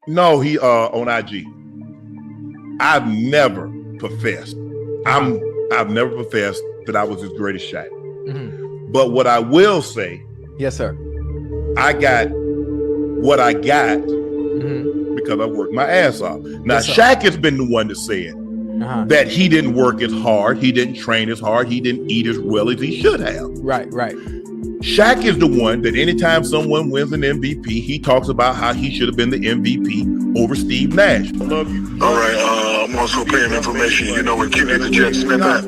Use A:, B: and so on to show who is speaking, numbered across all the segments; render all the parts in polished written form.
A: No, he on IG. I've never professed. I've never professed that I was as great as Shaq. Mm-hmm. But what I will say,
B: yes, sir,
A: I got what I got because I worked my ass off. Now, yes, Shaq has been the one to say it. That he didn't work as hard, he didn't train as hard, he didn't eat as well as he should have.
B: Right.
A: Shaq is the one that anytime someone wins an MVP, he talks about how he should have been the MVP over Steve Nash. I love you.
C: All right, I'm also paying information. You know where Kenny the Jet Smith at?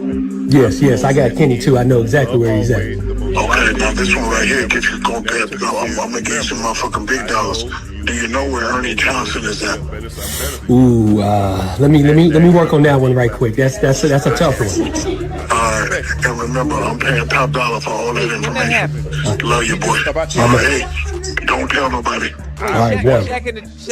D: Yes, I got Kenny too. I know exactly where he's at.
C: Okay, now this one right here gets you going there. I'm gonna get some motherfucking big dollars. Do you know where Ernie Johnson is at?
D: Ooh, let me work on that one right quick. That's a tough one.
C: All right, and remember, I'm paying top dollar for all that information. Love you, boy. Hey, don't tell nobody.
D: All right, one.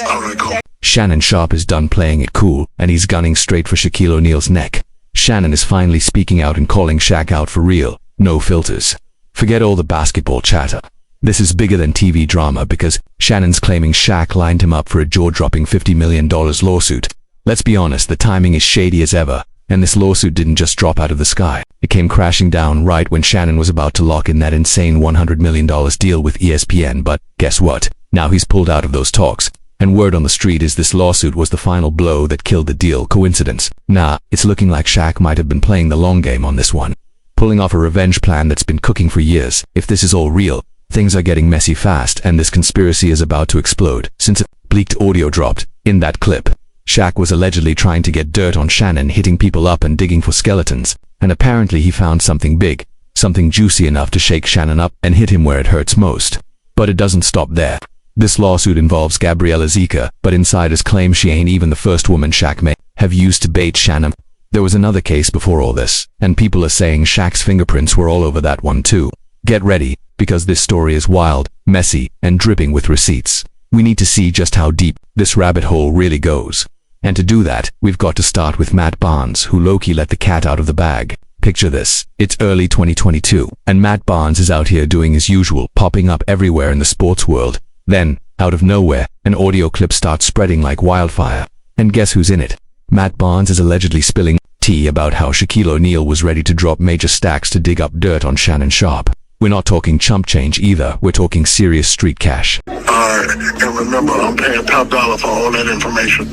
C: All right, go.
E: Shannon Sharpe is done playing it cool, and he's gunning straight for Shaquille O'Neal's neck. Shannon is finally speaking out and calling Shaq out for real. No filters. Forget all the basketball chatter. This is bigger than TV drama because Shannon's claiming Shaq lined him up for a jaw-dropping $50 million lawsuit. Let's be honest, the timing is shady as ever, and this lawsuit didn't just drop out of the sky. It came crashing down right when Shannon was about to lock in that insane $100 million deal with ESPN, but guess what? Now he's pulled out of those talks. And word on the street is this lawsuit was the final blow that killed the deal. Coincidence? Nah, it's looking like Shaq might have been playing the long game on this one. Pulling off a revenge plan that's been cooking for years. If this is all real, things are getting messy fast and this conspiracy is about to explode. Since a leaked audio dropped, in that clip, Shaq was allegedly trying to get dirt on Shannon, hitting people up and digging for skeletons. And apparently he found something big, something juicy enough to shake Shannon up and hit him where it hurts most. But it doesn't stop there. This lawsuit involves Gabriella Zika, but insiders claim she ain't even the first woman Shaq may have used to bait Shannon. There was another case before all this, and people are saying Shaq's fingerprints were all over that one too. Get ready, because this story is wild, messy, and dripping with receipts. We need to see just how deep this rabbit hole really goes. And to do that, we've got to start with Matt Barnes, who low-key let the cat out of the bag. Picture this, it's early 2022, and Matt Barnes is out here doing his usual, popping up everywhere in the sports world. Then, out of nowhere, an audio clip starts spreading like wildfire. And guess who's in it? Matt Barnes is allegedly spilling tea about how Shaquille O'Neal was ready to drop major stacks to dig up dirt on Shannon Sharpe. We're not talking chump change either, we're talking serious street cash.
C: Alright, and remember, I'm paying top dollar for all that information.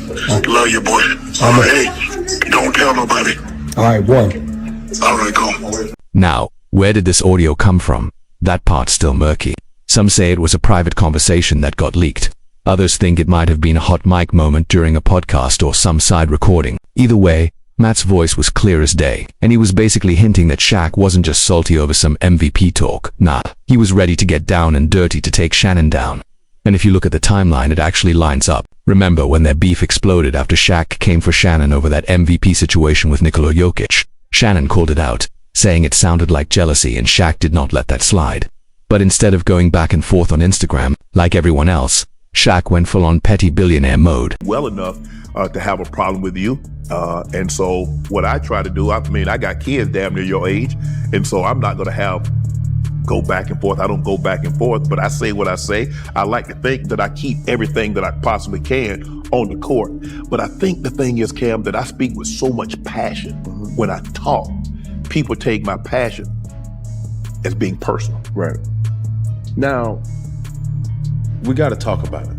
C: Love you, boy. Hey, don't tell nobody.
D: Alright, one.
C: Alright, go.
E: Now, where did this audio come from? That part's still murky. Some say it was a private conversation that got leaked. Others think it might have been a hot mic moment during a podcast or some side recording. Either way, Matt's voice was clear as day, and he was basically hinting that Shaq wasn't just salty over some MVP talk. Nah, he was ready to get down and dirty to take Shannon down. And if you look at the timeline, it actually lines up. Remember when their beef exploded after Shaq came for Shannon over that MVP situation with Nikola Jokic? Shannon called it out, saying it sounded like jealousy, and Shaq did not let that slide. But instead of going back and forth on Instagram, like everyone else, Shaq went full-on petty billionaire mode.
A: Well enough to have a problem with you. And so what I try to do, I mean, I got kids damn near your age, and so I'm not going to go back and forth. I don't go back and forth, but I say what I say. I like to think that I keep everything that I possibly can on the court. But I think the thing is, Cam, that I speak with so much passion. When I talk, people take my passion as being personal.
F: Right. Now, we got to talk about it.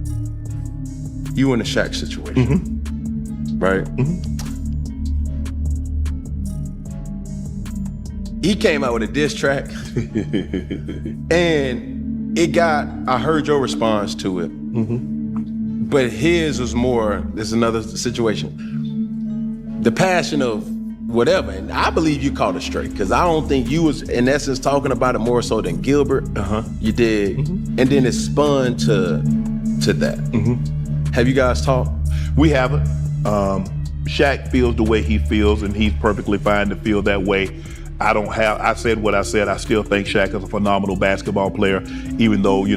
F: You in the Shaq situation, right? He came out with a diss track, and I heard your response to it, but his was more, there's another situation. The passion of whatever, and I believe you caught it straight, because I don't think you was, in essence, talking about it more so than Gilbert. You did, and then it spun to that. Have you guys talked?
A: We haven't. Shaq feels the way he feels, and he's perfectly fine to feel that way. I said what I said. I still think Shaq is a phenomenal basketball player, even though, he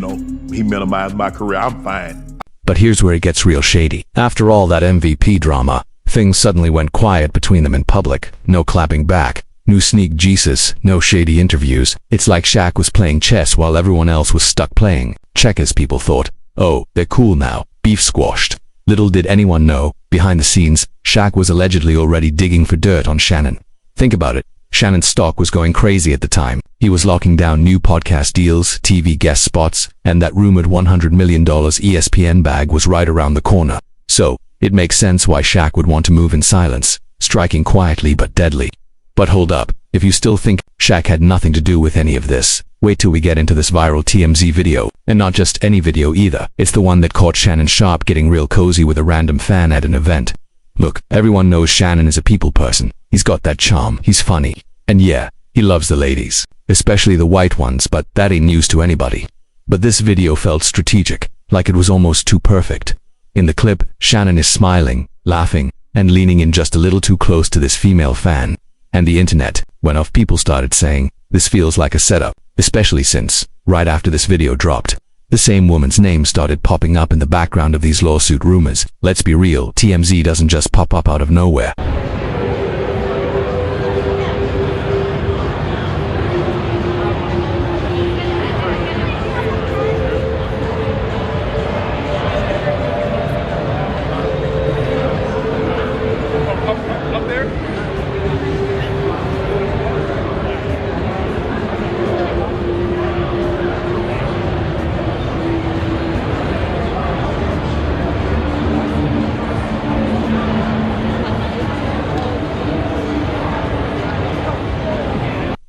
A: minimized my career. I'm fine.
E: But here's where it gets real shady. After all that MVP drama, things suddenly went quiet between them in public. No clapping back, no sneak Jesus, no shady interviews. It's like Shaq was playing chess while everyone else was stuck playing checkers. People thought, oh, they're cool now, beef squashed. Little did anyone know, behind the scenes, Shaq was allegedly already digging for dirt on Shannon. Think about it. Shannon's stock was going crazy at the time. He was locking down new podcast deals, TV guest spots, and that rumored $100 million ESPN bag was right around the corner. So, it makes sense why Shaq would want to move in silence, striking quietly but deadly. But hold up, if you still think Shaq had nothing to do with any of this, wait till we get into this viral TMZ video. And not just any video either, it's the one that caught Shannon Sharpe getting real cozy with a random fan at an event. Look, everyone knows Shannon is a people person. He's got that charm, he's funny. And yeah, he loves the ladies, especially the white ones, but that ain't news to anybody. But this video felt strategic, like it was almost too perfect. In the clip, Shannon is smiling, laughing, and leaning in just a little too close to this female fan. And the internet went off. People started saying, this feels like a setup, especially since, right after this video dropped, the same woman's name started popping up in the background of these lawsuit rumors. Let's be real, TMZ doesn't just pop up out of nowhere.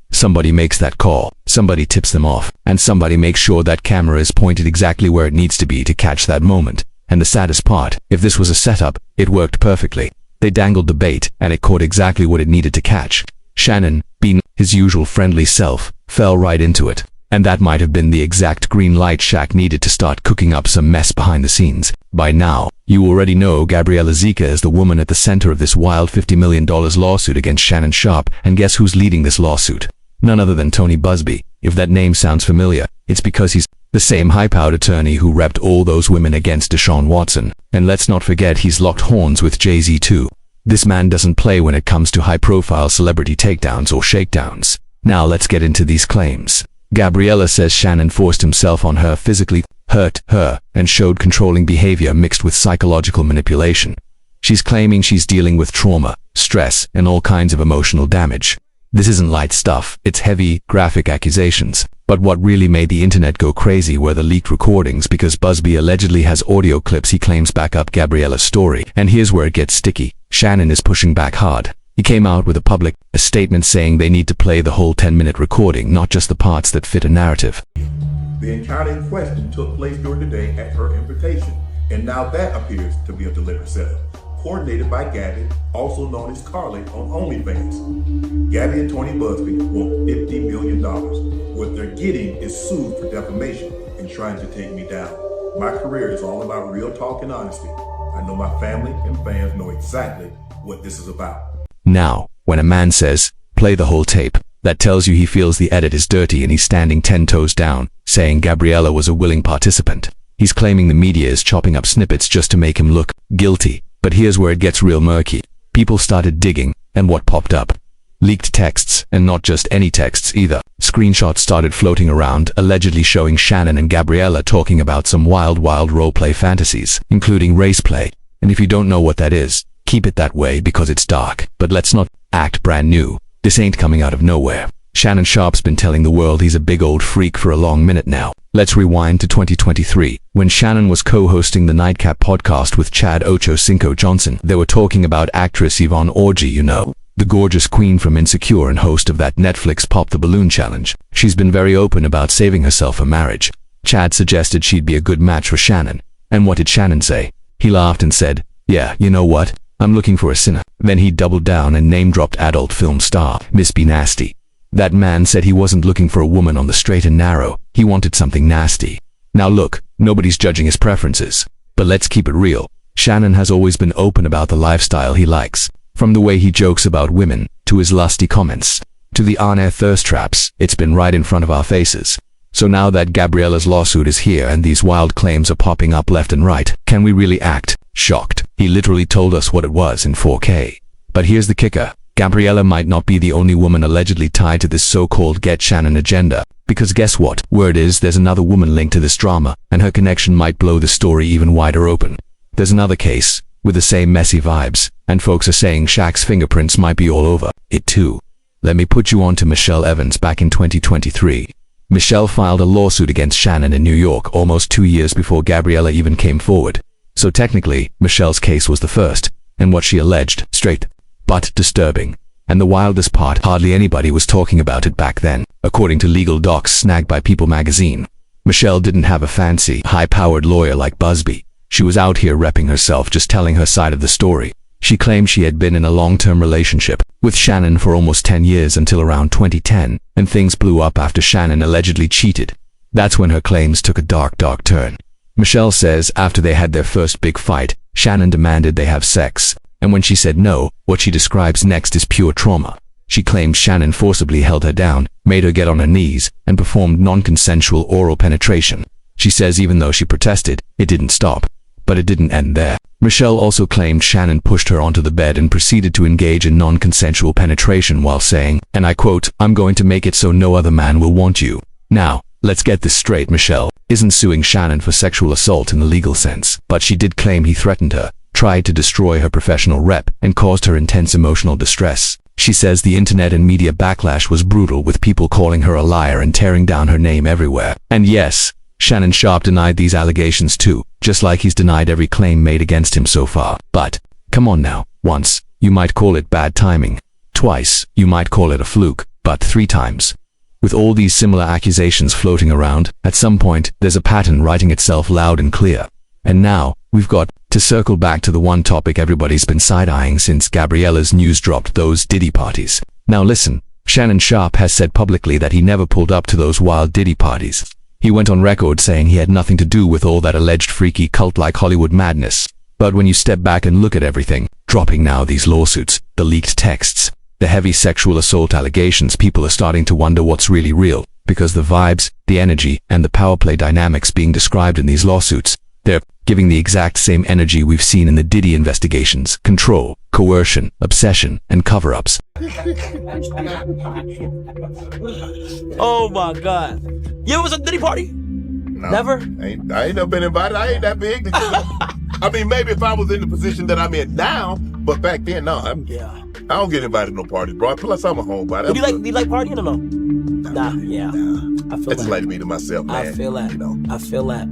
E: Somebody makes that call, somebody tips them off, and somebody makes sure that camera is pointed exactly where it needs to be to catch that moment. And the saddest part, if this was a setup, it worked perfectly. They dangled the bait, and it caught exactly what it needed to catch. Shannon, being his usual friendly self, fell right into it. And that might have been the exact green light Shaq needed to start cooking up some mess behind the scenes. By now, you already know Gabriella Zika is the woman at the center of this wild $50 million lawsuit against Shannon Sharpe, and guess who's leading this lawsuit? None other than Tony Busby. If that name sounds familiar, it's because he's the same high-powered attorney who repped all those women against Deshaun Watson. And let's not forget he's locked horns with Jay-Z too. This man doesn't play when it comes to high-profile celebrity takedowns or shakedowns. Now let's get into these claims. Gabriella says Shannon forced himself on her, physically hurt her, and showed controlling behavior mixed with psychological manipulation. She's claiming she's dealing with trauma, stress, and all kinds of emotional damage. This isn't light stuff, it's heavy, graphic accusations. But what really made the internet go crazy were the leaked recordings, because Busby allegedly has audio clips he claims back up Gabriella's story. And here's where it gets sticky. Shannon is pushing back hard. He came out with a statement saying they need to play the whole 10-minute recording, not just the parts that fit a narrative.
A: The encounter in question took place during the day at her invitation, and now that appears to be a deliberate setup, coordinated by Gabby, also known as Carly on OnlyFans. Gabby and Tony Busby want $50 million. What they're getting is sued for defamation and trying to take me down. My career is all about real talk and honesty. I know my family and fans know exactly what this is about.
E: Now, when a man says, play the whole tape, that tells you he feels the edit is dirty and he's standing 10 toes down, saying Gabriella was a willing participant. He's claiming the media is chopping up snippets just to make him look guilty. But here's where it gets real murky. People started digging, and what popped up? Leaked texts, and not just any texts either. Screenshots started floating around, allegedly showing Shannon and Gabriella talking about some wild roleplay fantasies, including race play. And if you don't know what that is, keep it that way because it's dark. But let's not act brand new. This ain't coming out of nowhere. Shannon Sharpe's been telling the world he's a big old freak for a long minute now. Let's rewind to 2023, when Shannon was co-hosting the Nightcap podcast with Chad Ocho Cinco Johnson. They were talking about actress Yvonne Orji, you know, the gorgeous queen from Insecure and host of that Netflix Pop the Balloon challenge. She's been very open about saving herself for marriage. Chad suggested she'd be a good match for Shannon. And what did Shannon say? He laughed and said, yeah, you know what? I'm looking for a sinner. Then he doubled down and name-dropped adult film star Miss B. Nasty. That man said he wasn't looking for a woman on the straight and narrow. He wanted something nasty. Now look, nobody's judging his preferences. But let's keep it real. Shannon has always been open about the lifestyle he likes. From the way he jokes about women, to his lusty comments, to the on-air thirst traps, it's been right in front of our faces. So now that Gabriella's lawsuit is here and these wild claims are popping up left and right, can we really act shocked? He literally told us what it was in 4K. But here's the kicker. Gabriella might not be the only woman allegedly tied to this so-called Get Shannon agenda. Because guess what? Word is there's another woman linked to this drama, and her connection might blow the story even wider open. there's another case with the same messy vibes, and folks are saying Shaq's fingerprints might be all over it too. Let me put you on to Michelle Evans back in 2023. Michelle filed a lawsuit against Shannon in New York almost 2 years before Gabriella even came forward. So technically, Michelle's case was the first, and what she alleged, straight, but disturbing. And the wildest part, hardly anybody was talking about it back then, according to legal docs snagged by People magazine. Michelle didn't have a fancy, high-powered lawyer like Busby. She was out here repping herself, just telling her side of the story. She claimed she had been in a long-term relationship with Shannon for almost 10 years until around 2010, and things blew up after Shannon allegedly cheated. That's when her claims took a dark turn. Michelle says after they had their first big fight, Shannon demanded they have sex, and when she said no, what she describes next is pure trauma. She claims Shannon forcibly held her down, made her get on her knees, and performed non-consensual oral penetration. She says even though she protested, it didn't stop. But it didn't end there. Michelle also claimed Shannon pushed her onto the bed and proceeded to engage in non-consensual penetration while saying, and I quote, "I'm going to make it so no other man will want you." Now, let's get this straight. Michelle isn't suing Shannon for sexual assault in the legal sense, but she did claim he threatened her, tried to destroy her professional rep, and caused her intense emotional distress. She says the internet and media backlash was brutal, with people calling her a liar and tearing down her name everywhere. And yes, Shannon Sharpe denied these allegations too, just like he's denied every claim made against him so far. But, come on now, once, you might call it bad timing. Twice, you might call it a fluke, but 3 times. With all these similar accusations floating around, at some point, there's a pattern writing itself loud and clear. And now, we've got to circle back to the one topic everybody's been side-eyeing since Gabriella's news dropped: those Diddy parties. Now listen, Shannon Sharpe has said publicly that he never pulled up to those wild Diddy parties. He went on record saying he had nothing to do with all that alleged freaky cult-like Hollywood madness. But when you step back and look at everything, dropping now these lawsuits, the leaked texts, the heavy sexual assault allegations, people are starting to wonder what's really real, because the vibes, the energy, and the power play dynamics being described in these lawsuits, they're giving the exact same energy we've seen in the Diddy investigations: control, coercion, obsession, and cover-ups.
B: Oh my God. You ever was at a Diddy party?
A: No,
B: Never?
A: I ain't never been invited. I ain't that big. I mean, maybe if I was in the position that I'm in now, but back then, no. I don't get invited to no parties, bro. Plus, I'm a homebody.
B: Do you like partying or no? Nah, yeah. I feel
A: I just
B: that.
A: like to be to myself, man.
B: I feel that.
A: You know.
B: I feel that.